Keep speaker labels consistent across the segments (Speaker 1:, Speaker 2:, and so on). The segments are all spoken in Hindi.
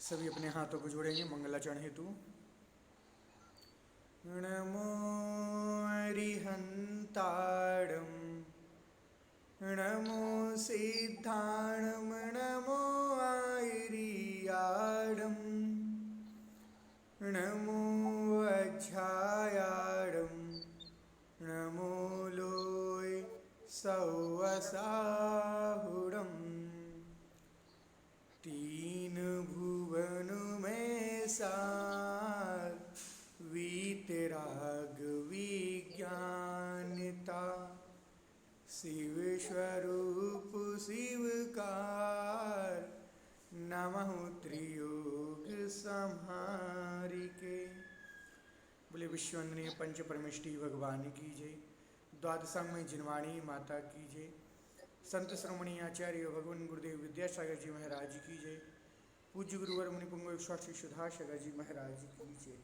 Speaker 1: सभी अपने हाथों को जोड़ेंगे मंगलाचरण हेतु। नमो अरिहंताणं नमो सिद्धाणं नमो आयर्याणं नमो अज्झायाणं नमो लोय सौवसाहुणम्। तीन भुवन में सार वीतराग विज्ञानता शिव स्वरूप शिवकार नमः त्रियोग संहारिके। बोले विश्ववंदनीय पंच परमेष्टि भगवान की जय। द्वादशांग में जिनवाणी माता की जय। संत श्रोमणी आचार्य भगवान गुरुदेव विद्यासागर जी महाराज की जय। पूज्य गुरुवर मुनि पुंगव स्वास्थ्य सुधासागर जी महाराज की जय।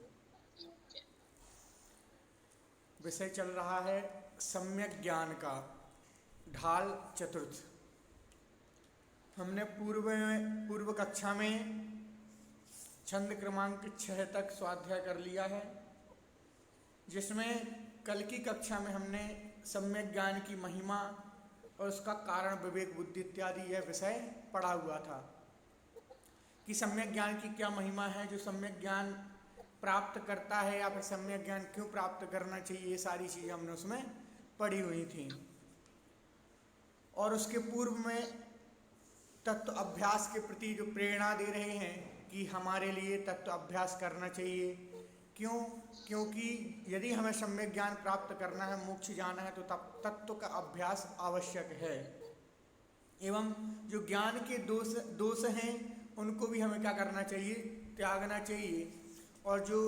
Speaker 1: विषय चल रहा है सम्यक ज्ञान का ढाल चतुर्थ। हमने पूर्व कक्षा में छंद क्रमांक 6 तक स्वाध्याय कर लिया है, जिसमें कल की कक्षा में हमने सम्यक ज्ञान की महिमा और उसका कारण विवेक बुद्धि इत्यादि यह विषय पढ़ा हुआ था कि सम्यक ज्ञान की क्या महिमा है, जो सम्यक ज्ञान प्राप्त करता है या फिर सम्यक ज्ञान क्यों प्राप्त करना चाहिए, ये सारी चीज़ें हमने उसमें पढ़ी हुई थी। और उसके पूर्व में तत्व अभ्यास के प्रति जो प्रेरणा दे रहे हैं कि हमारे लिए तत्व अभ्यास करना चाहिए। क्यों? क्योंकि यदि हमें सम्यक ज्ञान प्राप्त करना है, मोक्ष जाना है, तो तब तत्व का अभ्यास आवश्यक है। एवं जो ज्ञान के दोष हैं उनको भी हमें क्या करना चाहिए? त्यागना चाहिए। और जो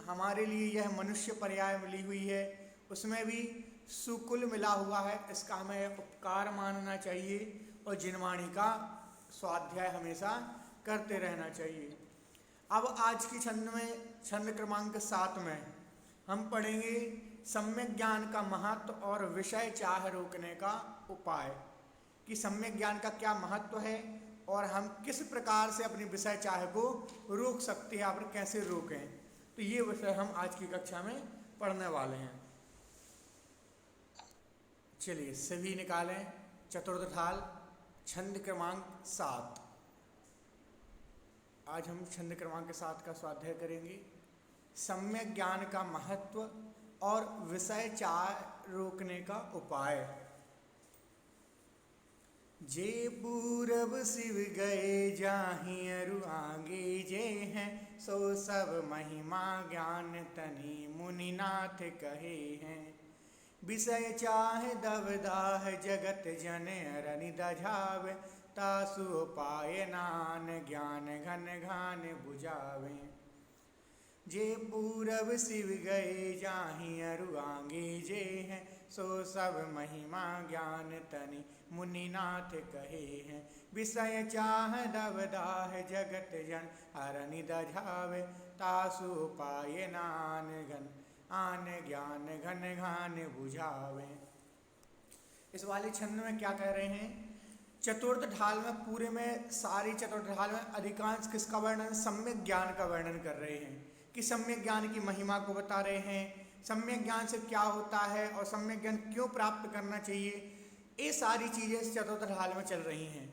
Speaker 1: हमारे लिए यह मनुष्य पर्याय मिली हुई है उसमें भी सुकुल मिला हुआ है, इसका हमें उपकार मानना चाहिए और जिनवाणी का स्वाध्याय हमेशा करते रहना चाहिए। अब आज की छंद क्रमांक 7 में हम पढ़ेंगे सम्यक ज्ञान का महत्व और विषय चाह रोकने का उपाय, कि सम्यक ज्ञान का क्या महत्व है और हम किस प्रकार से अपनी विषय चाह को रोक सकते हैं, और कैसे रोकें। तो ये विषय हम आज की कक्षा में पढ़ने वाले हैं। चलिए सभी निकालें चतुर्थ ढाल छंद क्रमांक 7। आज हम छंद क्रमांक 7 का स्वाध्याय करेंगे। सम्यक ज्ञान का महत्व और विषय चाह रोकने का उपाय। जे पूरब शिव गए जाहि अरु आगे जे हैं, सो सब महिमा ज्ञान तनि मुनिनाथ कहे हैं। विषय चाह दबदाह जगत जन अरनि दझावे, तासु उपाय नान ज्ञान घन घान बुझावे। जे पूरब शिव गए जाहि अरु आगे जे हैं, सो सब महिमा ज्ञान तनि मुनिनाथ कहे हैं। विषय चाह दबदाह जगत जन अरनि दझावे, तासु उपाय नान घन आन ज्ञान घन घान बुझावे। इस वाले छंद में क्या कह रहे हैं? चतुर्थ ढाल में पूरे में सारी चतुर्थ ढाल में अधिकांश किसका वर्णन? सम्यक ज्ञान का वर्णन कर रहे हैं, कि सम्यक ज्ञान की महिमा को बता रहे हैं, सम्यक ज्ञान से क्या होता है और सम्यक ज्ञान क्यों प्राप्त करना चाहिए। ये सारी चीजें इस चतुर्थ ढाल में चल रही हैं।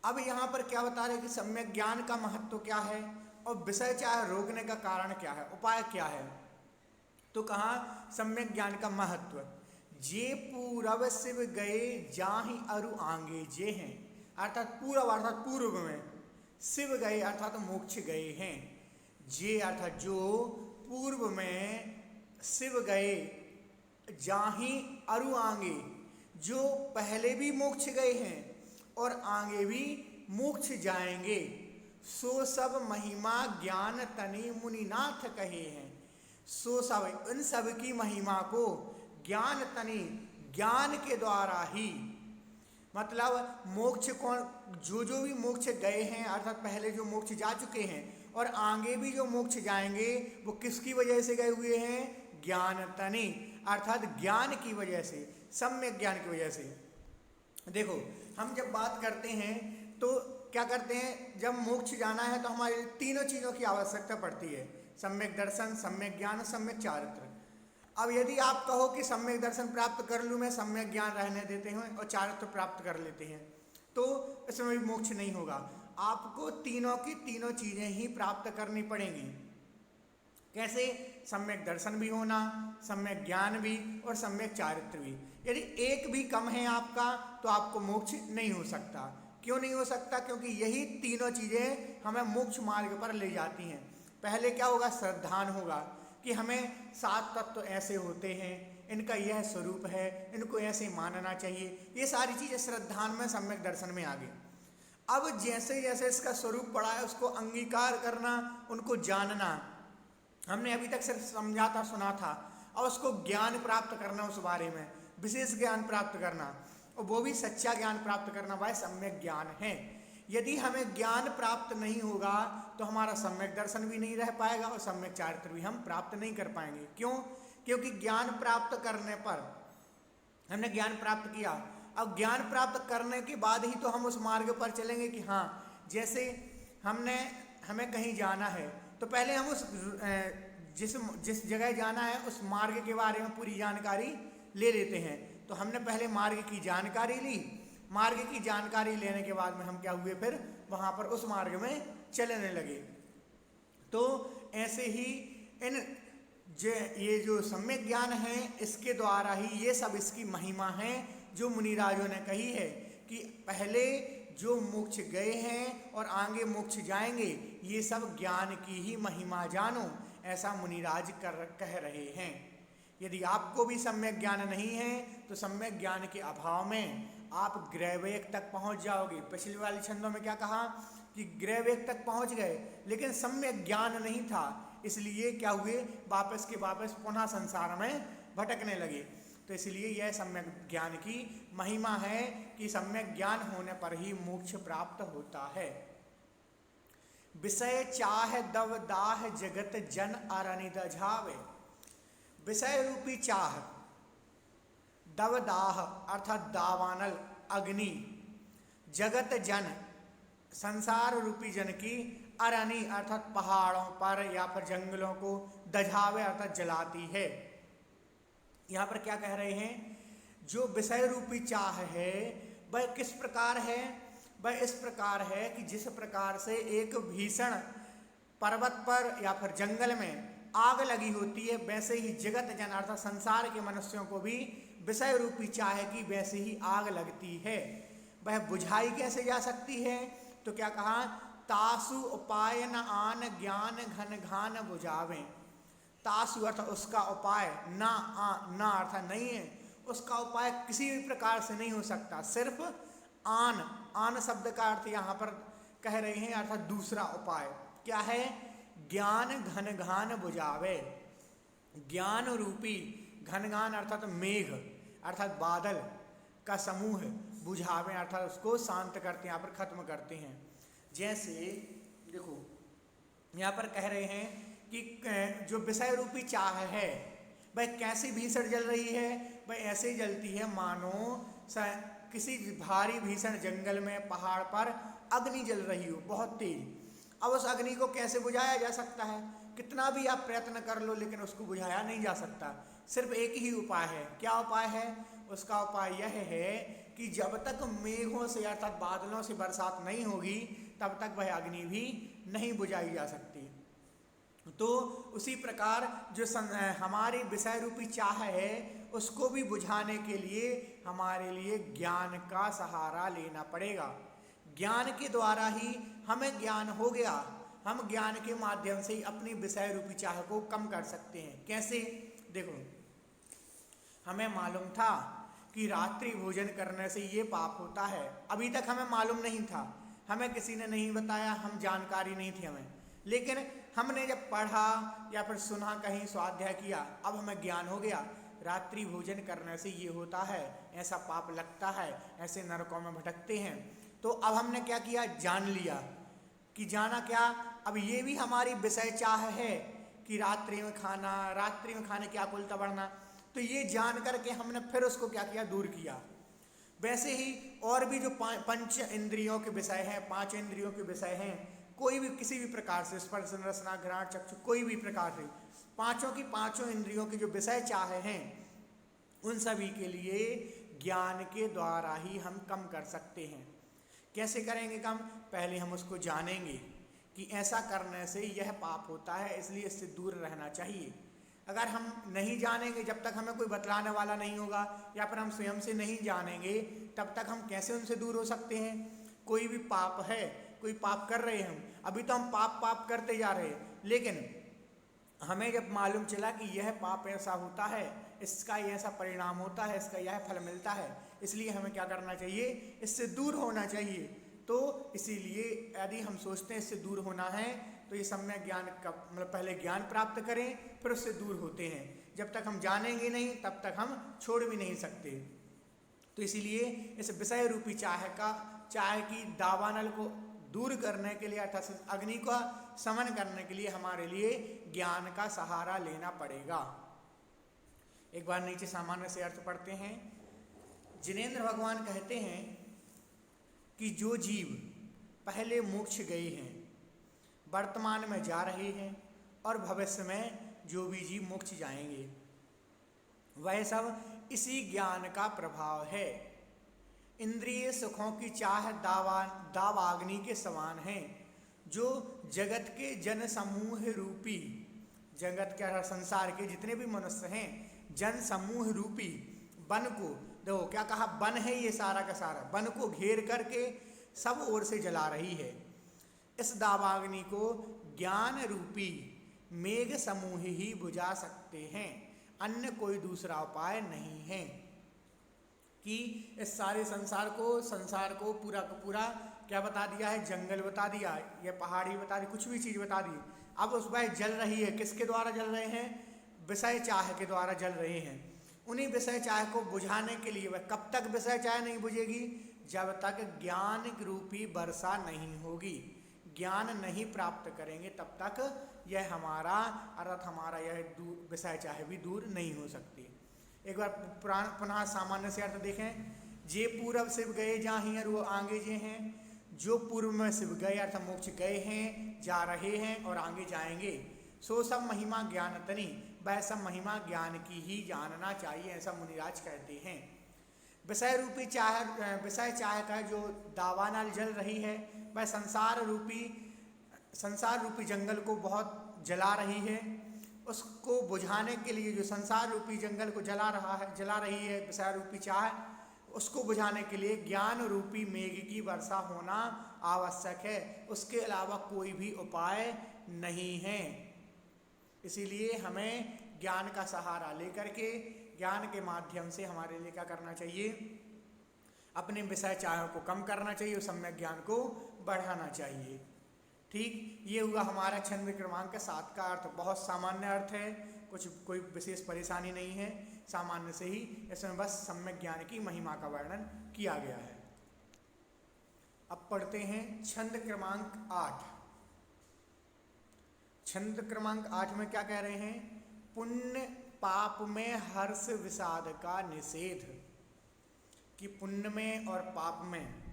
Speaker 1: अब यहाँ पर क्या बता रहे हैं कि सम्यक ज्ञान का महत्व क्या है और विषय चाह रोकने का कारण क्या है, उपाय क्या है। तो कहा सम्यक ज्ञान का महत्व, जे पूरब शिव गए जाहि अरु आगे जे हैं, अर्थात पूरब अर्थात पूर्व में, शिव गए अर्थात मोक्ष गए हैं। जे अर्थात जो, पूर्व में शिव गए, जाहि अरु आगे जो पहले भी मोक्ष गए हैं और आगे भी मोक्ष जाएंगे, सो सब महिमा ज्ञान तनि मुनिनाथ कहे हैं। सो सब, इन सब की महिमा को ज्ञान तनि, ज्ञान के द्वारा ही, मतलब मोक्ष कौन, जो भी मोक्ष गए हैं अर्थात पहले जो मोक्ष जा चुके हैं और आगे भी जो मोक्ष जाएंगे, वो किसकी वजह से गए हुए हैं? ज्ञान तनि, अर्थात ज्ञान की वजह से, सम्यक ज्ञान की वजह से। देखो हम जब बात करते हैं तो क्या करते हैं, जब मोक्ष जाना है तो हमारे लिए तीनों चीज़ों की आवश्यकता पड़ती है, सम्यक दर्शन, सम्यक ज्ञान, सम्यक चारित्र। अब यदि आप कहो कि सम्यक दर्शन प्राप्त कर लूँ मैं, सम्यक ज्ञान रहने देते हैं और चारित्र प्राप्त कर लेते हैं, तो इसमें भी मोक्ष नहीं होगा। आपको तीनों की तीनों चीज़ें ही प्राप्त करनी पड़ेंगी। कैसे? सम्यक दर्शन भी होना, सम्यक ज्ञान भी और सम्यक चारित्र भी। यदि एक भी कम है आपका तो आपको मोक्ष नहीं हो सकता। क्यों नहीं हो सकता? क्योंकि यही तीनों चीज़ें हमें मोक्ष मार्ग पर ले जाती हैं। पहले क्या होगा? श्रद्धान होगा कि हमें 7 तत्व ऐसे होते हैं, इनका यह स्वरूप है, इनको ऐसे मानना चाहिए। ये सारी चीज़ें श्रद्धान में, सम्यक दर्शन में आ गई। अब जैसे जैसे इसका स्वरूप पड़ा है उसको अंगीकार करना, उनको जानना, हमने अभी तक सिर्फ समझा था, सुना था। और उसको ज्ञान प्राप्त करना, उस बारे में विशेष ज्ञान प्राप्त करना, और वो भी सच्चा ज्ञान प्राप्त करना, वह सम्यक ज्ञान है। यदि हमें ज्ञान प्राप्त नहीं होगा तो हमारा सम्यक दर्शन भी नहीं रह पाएगा और सम्यक चारित्र भी हम प्राप्त नहीं कर पाएंगे। क्यों? क्योंकि ज्ञान प्राप्त करने पर, हमने ज्ञान प्राप्त किया, अब ज्ञान प्राप्त करने के बाद ही तो हम उस मार्ग पर चलेंगे कि हाँ, जैसे हमें कहीं जाना है तो पहले हम उस जिस जगह जाना है उस मार्ग के बारे में पूरी जानकारी ले लेते हैं। तो हमने पहले मार्ग की जानकारी ली, मार्ग की जानकारी लेने के बाद में हम क्या हुए, फिर वहाँ पर उस मार्ग में चलने लगे। तो ऐसे ही ये जो सम्यक ज्ञान है, इसके द्वारा ही ये सब इसकी महिमा है जो मुनिराजों ने कही है कि पहले जो मोक्ष गए हैं और आगे मोक्ष जाएंगे, ये सब ज्ञान की ही महिमा जानो, ऐसा मुनिराज कह रहे हैं। यदि आपको भी सम्यक ज्ञान नहीं है तो सम्यक ज्ञान के अभाव में आप ग्रहवेग तक पहुंच जाओगे। पिछली वाली छंदों में क्या कहा कि ग्रहवेग तक पहुंच गए, लेकिन सम्यक ज्ञान नहीं था, इसलिए क्या हुए, वापस के वापस पुनः संसार में भटकने लगे। तो इसलिए यह सम्यक ज्ञान की महिमा है कि सम्यक ज्ञान होने पर ही मोक्ष प्राप्त होता है। विषय चाह दव दाह जगत जन अरनिद झावे। विषय रूपी चाह, दवदाह अर्थात दावानल, अग्नि, जगत जन संसार रूपी जन की, अरनी अर्थात पहाड़ों पर या फिर जंगलों को, दझावे अर्थात जलाती है। यहाँ पर क्या कह रहे हैं, जो विषय रूपी चाह है वह किस प्रकार है? वह इस प्रकार है कि जिस प्रकार से एक भीषण पर्वत पर या फिर जंगल में आग लगी होती है, वैसे ही जगत जन अर्थात संसार के मनुष्यों को भी विषय रूपी चाह की वैसे ही आग लगती है। वह बुझाई कैसे जा सकती है? तो क्या कहा, तासु उपाय न आन ज्ञान घन घान बुझावें। तासु अर्थात उसका उपाय, ना अर्थात नहीं है, उसका उपाय किसी भी प्रकार से नहीं हो सकता। सिर्फ आन शब्द का अर्थ यहाँ पर कह रहे हैं अर्थात दूसरा उपाय क्या है, ज्ञान घन घान बुझावे। ज्ञान रूपी घनघान अर्थात मेघ अर्थात बादल का समूह बुझावे अर्थात उसको शांत करते हैं, यहाँ पर खत्म करते हैं। जैसे देखो यहाँ पर कह रहे हैं कि जो विषय रूपी चाह है वह कैसी भीषण जल रही है, वह ऐसे जलती है मानो किसी भारी भीषण जंगल में पहाड़ पर अग्नि जल रही हो बहुत तेज। अब उस अग्नि को कैसे बुझाया जा सकता है? कितना भी आप प्रयत्न कर लो लेकिन उसको बुझाया नहीं जा सकता। सिर्फ एक ही उपाय है। क्या उपाय है? उसका उपाय यह है कि जब तक मेघों से अर्थात बादलों से बरसात नहीं होगी तब तक वह अग्नि भी नहीं बुझाई जा सकती। तो उसी प्रकार जो हमारी विषय रूपी चाह है उसको भी बुझाने के लिए हमारे लिए ज्ञान का सहारा लेना पड़ेगा। ज्ञान के द्वारा ही हमें ज्ञान हो गया, हम ज्ञान के माध्यम से ही अपनी विषय रूपी चाह को कम कर सकते हैं। कैसे? देखो हमें मालूम था कि रात्रि भोजन करने से ये पाप होता है, अभी तक हमें मालूम नहीं था, हमें किसी ने नहीं बताया, हम जानकारी नहीं थी हमें, लेकिन हमने जब पढ़ा या फिर सुना कहीं स्वाध्याय किया, अब हमें ज्ञान हो गया रात्रि भोजन करने से ये होता है, ऐसा पाप लगता है, ऐसे नरकों में भटकते हैं। तो अब हमने क्या किया, जान लिया कि जाना क्या, अब ये भी हमारी विषय चाह है कि रात्रि में खाने की आकुलता बढ़ना। तो ये जान करके हमने फिर उसको क्या किया, दूर किया। वैसे ही और भी जो पंच इंद्रियों के विषय हैं, पांच इंद्रियों के विषय हैं, कोई भी किसी भी प्रकार से स्पर्श रसना घ्राण चक्षु कोई भी प्रकार से पांचों की पांचों इंद्रियों के जो विषय चाहे हैं उन सभी के लिए ज्ञान के द्वारा ही हम कम कर सकते हैं। कैसे करेंगे कम? पहले हम उसको जानेंगे कि ऐसा करने से यह पाप होता है, इसलिए इससे दूर रहना चाहिए। अगर हम नहीं जानेंगे, जब तक हमें कोई बतलाने वाला नहीं होगा या फिर हम स्वयं से नहीं जानेंगे, तब तक हम कैसे उनसे दूर हो सकते हैं? कोई भी पाप है, कोई पाप कर रहे हैं हम, अभी तो हम पाप करते जा रहे हैं, लेकिन हमें जब मालूम चला कि यह पाप ऐसा होता है, इसका ऐसा परिणाम होता है, इसका यह फल मिलता है, इसलिए हमें क्या करना चाहिए? इससे दूर होना चाहिए। तो इसीलिए यदि हम सोचते हैं इससे दूर होना है तो ये सम्यक ज्ञान का मतलब पहले ज्ञान प्राप्त करें, फिर उससे दूर होते हैं। जब तक हम जानेंगे नहीं तब तक हम छोड़ भी नहीं सकते। तो इसीलिए इस विषय रूपी चाह की दावानल को दूर करने के लिए अर्थात अग्नि का समन करने के लिए हमारे लिए ज्ञान का सहारा लेना पड़ेगा। एक बार नीचे सामान्य से अर्थ पढ़ते हैं। जिनेंद्र भगवान कहते हैं कि जो जीव पहले मोक्ष गए हैं, वर्तमान में जा रहे हैं और भविष्य में जो भी जीव मोक्ष जाएंगे, वह सब इसी ज्ञान का प्रभाव है। इंद्रिय सुखों की चाह दावाग्नि के समान है, जो जगत के जन समूह रूपी, जगत के संसार के जितने भी मनुष्य हैं, जन समूह रूपी वन को, देखो क्या कहा, वन है ये सारा का सारा, वन को घेर करके सब ओर से जला रही है। इस दावाग्नि को ज्ञान रूपी मेघ समूह ही बुझा सकते हैं, अन्य कोई दूसरा उपाय नहीं है। कि इस सारे संसार को पूरा का पूरा क्या बता दिया है? जंगल बता दिया, या पहाड़ी बता दी, कुछ भी चीज़ बता दी। अब उस वह जल रही है, किसके द्वारा जल रहे हैं? विषय चाह के द्वारा जल रहे हैं। उन्हीं विषय चाह को बुझाने के लिए, वह कब तक विषय चाह नहीं बुझेगी? जब तक ज्ञान रूपी वर्षा नहीं होगी। ज्ञान नहीं प्राप्त करेंगे तब तक यह हमारा अर्थात हमारा यह विषय चाह भी दूर नहीं हो सकती। एक बार पुनः सामान्य से अर्थ देखें। जे पूर्व शिव गए जाहि और वो आगे जे हैं, जो पूर्व में शिव गए अर्थात मोक्ष गए हैं, जा रहे हैं और आगे जाएंगे, सो सब महिमा ज्ञान तनी, वह सब महिमा ज्ञान की ही जानना चाहिए, ऐसा मुनिराज कहते हैं। विषय रूपी विषय चाह का जो दावानल जल रही है, वह संसार रूपी जंगल को बहुत जला रही है। उसको बुझाने के लिए, जो संसार रूपी जंगल को जला रही है विषय रूपी चाह, उसको बुझाने के लिए ज्ञान रूपी मेघ की वर्षा होना आवश्यक है। उसके अलावा कोई भी उपाय नहीं है। इसीलिए हमें ज्ञान का सहारा लेकर के, ज्ञान के माध्यम से हमारे लिए क्या करना चाहिए? अपने विषय चाह को कम करना चाहिए और सम्यक ज्ञान को बढ़ाना चाहिए। ठीक, ये हुआ हमारा छंद क्रमांक 7 का अर्थ। बहुत सामान्य अर्थ है, कोई विशेष परेशानी नहीं है, सामान्य से ही इसमें बस सम्यक ज्ञान की महिमा का वर्णन किया गया है। अब पढ़ते हैं छंद क्रमांक 8। छंद क्रमांक 8 में क्या कह रहे हैं? पुण्य पाप में हर्ष विषाद का निषेध। कि पुण्य में और पाप में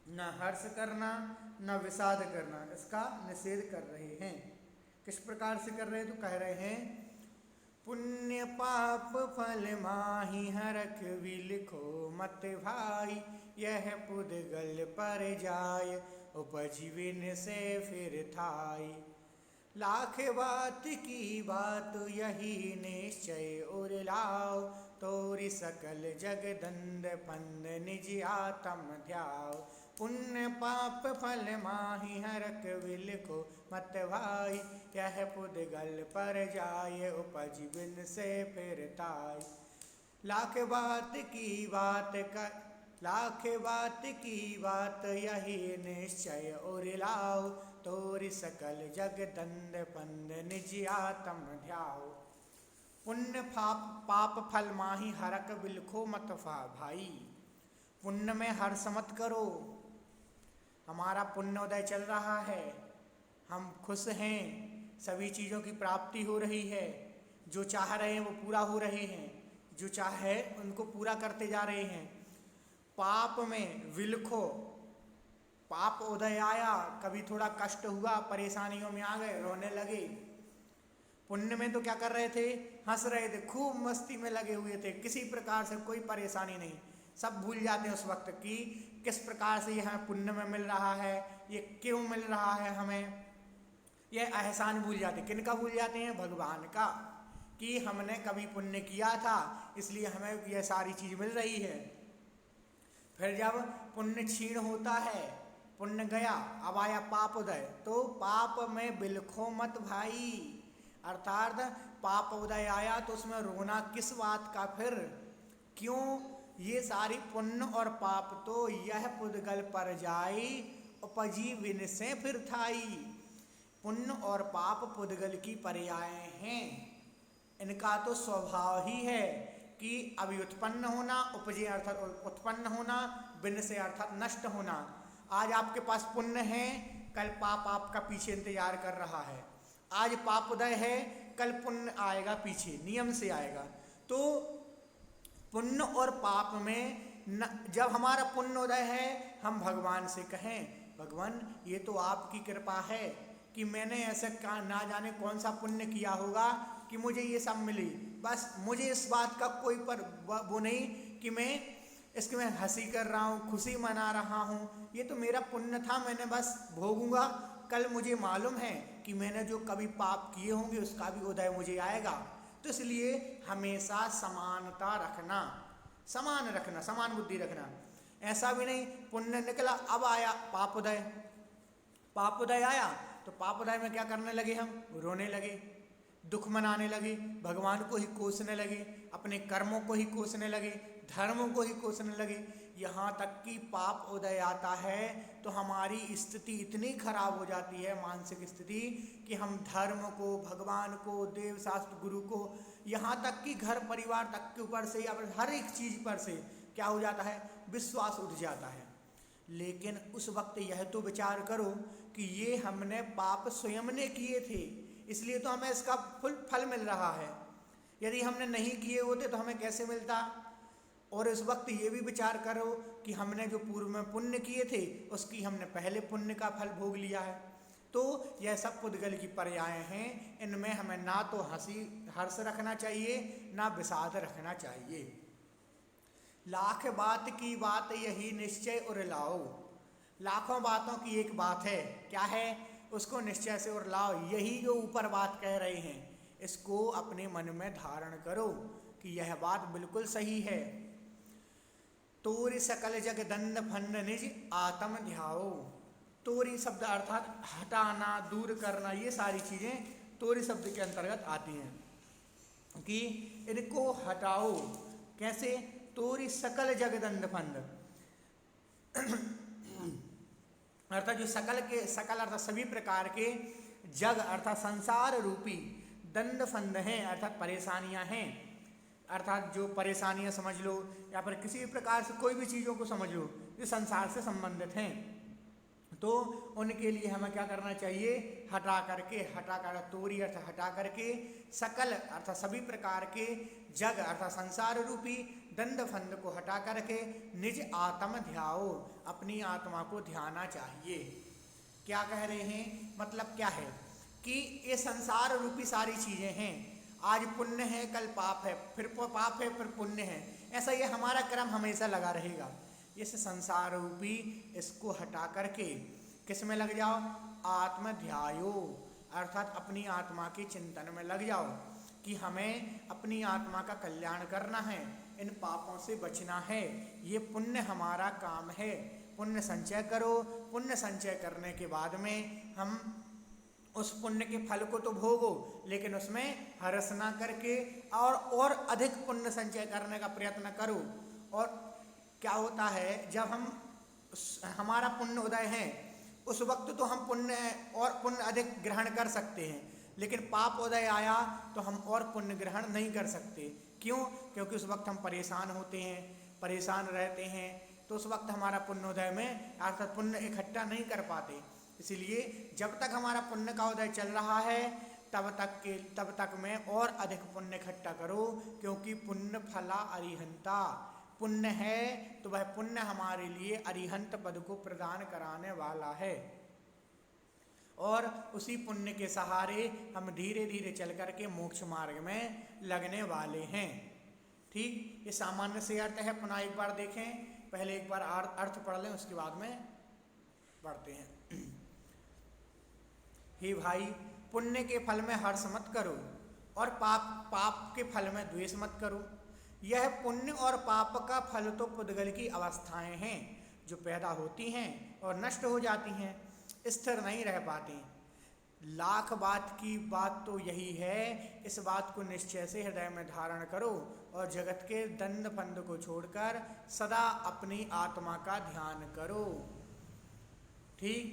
Speaker 1: न हर्ष करना न विषाद करना, इसका निषेध कर रहे हैं। किस प्रकार से कर रहे हैं? तो कह रहे हैं, पुण्य पाप फल माही हरख विलिखो मत भाई, यह पुद्गल पर जाय उपजीवन से फिर थाई। लाख बात की बात यही निश्चय और लाओ, तोरी सकल जगदंद पंद निज आत्म ध्याओ। पुण्य पाप फल माही हरख विलिखो मत भाई, यह पुद्गल पर जाय उपजीवन से फिर ताई। लाख बात की बात यही निश्चय और लाओ, तोरी सकल जगदंद पंद निज आत्म ध्याओ। पुण्य पाप फल माही हरख विलिखो मत भाई। पुण्य में हर्ष मत करो। हमारा पुण्योदय चल रहा है, हम खुश हैं, सभी चीज़ों की प्राप्ति हो रही है, जो चाह रहे हैं वो पूरा हो रहे हैं, जो चाहे उनको पूरा करते जा रहे हैं। पाप में विलखो, पाप उदय आया, कभी थोड़ा कष्ट हुआ, परेशानियों में आ गए, रोने लगे। पुण्य में तो क्या कर रहे थे, हंस रहे थे, खूब मस्ती में लगे हुए थे, किसी प्रकार से कोई परेशानी नहीं। सब भूल जाते हैं उस वक्त की किस प्रकार से यह हमें पुण्य में मिल रहा है, ये क्यों मिल रहा है हमें, ये एहसान भूल जाते। किनका भूल जाते हैं, भगवान का, कि हमने कभी पुण्य किया था इसलिए हमें यह सारी चीज मिल रही है। फिर जब पुण्य क्षीण होता है, पुण्य गया, अब आया पाप उदय, तो पाप में बिलखो मत भाई, अर्थात पाप उदय आया तो उसमें रोना किस बात का फिर, क्यों, ये सारी पुण्य और पाप तो यह पुद्गल पर जाई, उपजी विन से फिर थाई। पुण्य और पाप पुद्गल की पर्याय हैं, इनका तो स्वभाव ही है कि अभी उत्पन्न होना, उपजे अर्थात उत्पन्न होना, विन से अर्थात नष्ट होना। आज आपके पास पुण्य है, कल पाप आपका पीछे इंतजार कर रहा है। आज पाप उदय है, कल पुण्य आएगा पीछे, नियम से आएगा। तो पुण्य और पाप में जब हमारा पुण्य उदय है, हम भगवान से कहें, भगवान ये तो आपकी कृपा है कि मैंने ऐसे ना जाने कौन सा पुण्य किया होगा कि मुझे ये सब मिली। बस मुझे इस बात का कोई वो नहीं कि मैं इसके में हंसी कर रहा हूँ, खुशी मना रहा हूँ, ये तो मेरा पुण्य था, मैंने बस भोगूंगा। कल मुझे मालूम है कि मैंने जो कभी पाप किए होंगे उसका भी उदय मुझे आएगा। तो इसलिए हमेशा समानता रखना, समान रखना, समान बुद्धि रखना। ऐसा भी नहीं पुण्य निकला, अब आया पाप उदय, पाप उदय आया तो पाप उदय में क्या करने लगे, हम रोने लगे, दुख मनाने लगे, भगवान को ही कोसने लगे, अपने कर्मों को ही कोसने लगे, धर्म को ही कोसने लगे। यहाँ तक कि पाप उदय आता है तो हमारी स्थिति इतनी खराब हो जाती है, मानसिक स्थिति, कि हम धर्म को, भगवान को, देव शास्त्र, गुरु को, यहाँ तक कि घर परिवार तक के ऊपर से या हर एक चीज पर से क्या हो जाता है, विश्वास उठ जाता है। लेकिन उस वक्त यह तो विचार करो कि ये हमने पाप स्वयं ने किए थे, इसलिए तो हमें इसका फल मिल रहा है। यदि हमने नहीं किए होते तो हमें कैसे मिलता। और इस वक्त ये भी विचार करो कि हमने जो पूर्व में पुण्य किए थे उसकी हमने पहले पुण्य का फल भोग लिया है। तो यह सब पुद्गल की पर्याय हैं, इनमें हमें ना तो हर्ष रखना चाहिए, ना विषाद रखना चाहिए। लाख बात की बात यही निश्चय उर लाओ, लाखों बातों की एक बात है, क्या है, उसको निश्चय से उर लाओ। यही जो ऊपर बात कह रहे हैं इसको अपने मन में धारण करो कि यह बात बिल्कुल सही है। तोरी सकल जग दंड फंड निज आत्म ध्याओ, तोरी शब्द अर्थात हटाना, दूर करना, ये सारी चीजें तोरी शब्द के अंतर्गत आती हैं कि इनको हटाओ। कैसे, तोरी सकल जग दंड फंड, अर्थात जो सकल अर्थात सभी प्रकार के, जग अर्थात संसार रूपी, दंड फंद हैं अर्थात परेशानियां हैं, अर्थात जो परेशानियां समझ लो या फिर किसी भी प्रकार से कोई भी चीज़ों को समझ लो जो संसार से संबंधित हैं, तो उनके लिए हमें क्या करना चाहिए, हटा कर तोरी अर्थात हटा करके, सकल अर्थात सभी प्रकार के, जग अर्थात संसार रूपी, दंड फंद को हटा करके निज आत्म ध्याओ, अपनी आत्मा को ध्याना चाहिए। क्या कह रहे हैं, मतलब क्या है कि ये संसार रूपी सारी चीजें हैं, आज पुण्य है कल पाप है, फिर पाप है फिर पुण्य है, ऐसा ये हमारा क्रम हमेशा लगा रहेगा। इस संसार रूपी इसको हटा करके किस में लग जाओ, आत्म ध्यायो, अर्थात अपनी आत्मा के चिंतन में लग जाओ कि हमें अपनी आत्मा का कल्याण करना है, इन पापों से बचना है, ये पुण्य हमारा काम है। पुण्य संचय करो, पुण्य संचय करने के बाद में हम उस पुण्य के फल को तो भोगो, लेकिन उसमें हर्ष ना करके और अधिक पुण्य संचय करने का प्रयत्न करो। और क्या होता है, जब हमारा पुण्य उदय है उस वक्त तो हम पुण्य अधिक ग्रहण कर सकते हैं, लेकिन पाप उदय आया तो हम और पुण्य ग्रहण नहीं कर सकते। क्यों, क्योंकि उस वक्त हम परेशान होते हैं, परेशान रहते हैं, तो उस वक्त हमारा पुण्य उदय में अर्थात पुण्य इकट्ठा नहीं कर पाते। इसलिए जब तक हमारा पुण्य का उदय चल रहा है तब तक में और अधिक पुण्य इकट्ठा करो, क्योंकि पुण्य फला अरिहंता, पुण्य है तो वह पुण्य हमारे लिए अरिहंत पद को प्रदान कराने वाला है, और उसी पुण्य के सहारे हम धीरे धीरे चल करके मोक्ष मार्ग में लगने वाले हैं। ठीक, ये सामान्य से अर्थ है। पुनः एक बार देखें, पहले एक बार अर्थ पढ़ लें, उसके बाद में पढ़ते हैं। हे भाई, पुण्य के फल में हर्ष मत करो और पाप के फल में द्वेष मत करो। यह पुण्य और पाप का फल तो पुद्गल की अवस्थाएं हैं जो पैदा होती हैं और नष्ट हो जाती हैं, स्थिर नहीं रह पाती। लाख बात की बात तो यही है, इस बात को निश्चय से हृदय में धारण करो और जगत के दंड फंद को छोड़कर सदा अपनी आत्मा का ध्यान करो। ठीक,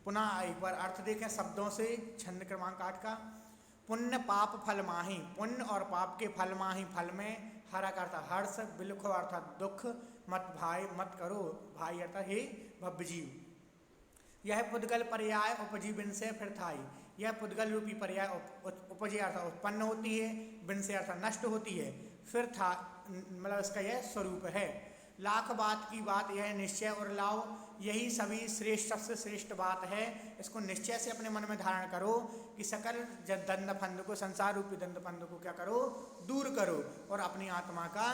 Speaker 1: पुनः एक बार अर्थ देखें शब्दों से, छंद क्रमांक 8 का। पुण्य पाप फल माही, पुण्य और पाप के फल माही, फल में हरा का अर्थ हर्ष, बिलखो अर्थात दुख, मत भाई मत करो, भाई अर्थात हे भव्य जीव। यह पुद्गल पर्याय उपजी बिन से फिर थाई, यह पुद्गल रूपी पर्याय उपजी अर्थात उत्पन्न होती है, बिन से अर्थात नष्ट होती है, फिर था मतलब इसका यह स्वरूप है। लाख बात की बात यह निश्चय और लाओ, यही सभी श्रेष्ठ सबसे श्रेष्ठ बात है। इसको निश्चय से अपने मन में धारण करो कि सकल दंड फंद को, संसार रूपी दंड फंद को क्या करो, दूर करो और अपनी आत्मा का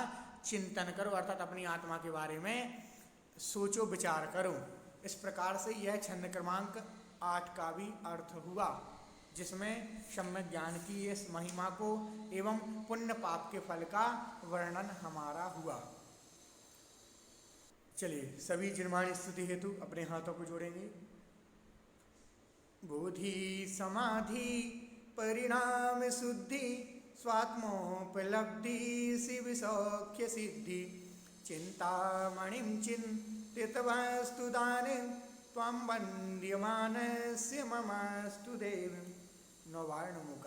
Speaker 1: चिंतन करो, अर्थात अपनी आत्मा के बारे में सोचो विचार करो। इस प्रकार से यह छंद क्रमांक 8 का भी अर्थ हुआ, जिसमें सम्यक ज्ञान की इस महिमा को एवं पुण्य पाप के फल का वर्णन हमारा हुआ। चलिए सभी जिन्मानी स्तुति हेतु अपने हाथों को जोड़ेंगे। बोधि समाधि परिणाम शुद्धि स्वात्मोपलब्धि शिव सौख्य सिद्धि चिंतामणिं चिन्तितवस्तु दाने त्वं वन्द्यमानस्य ममस्तु देवं नवार्णमुख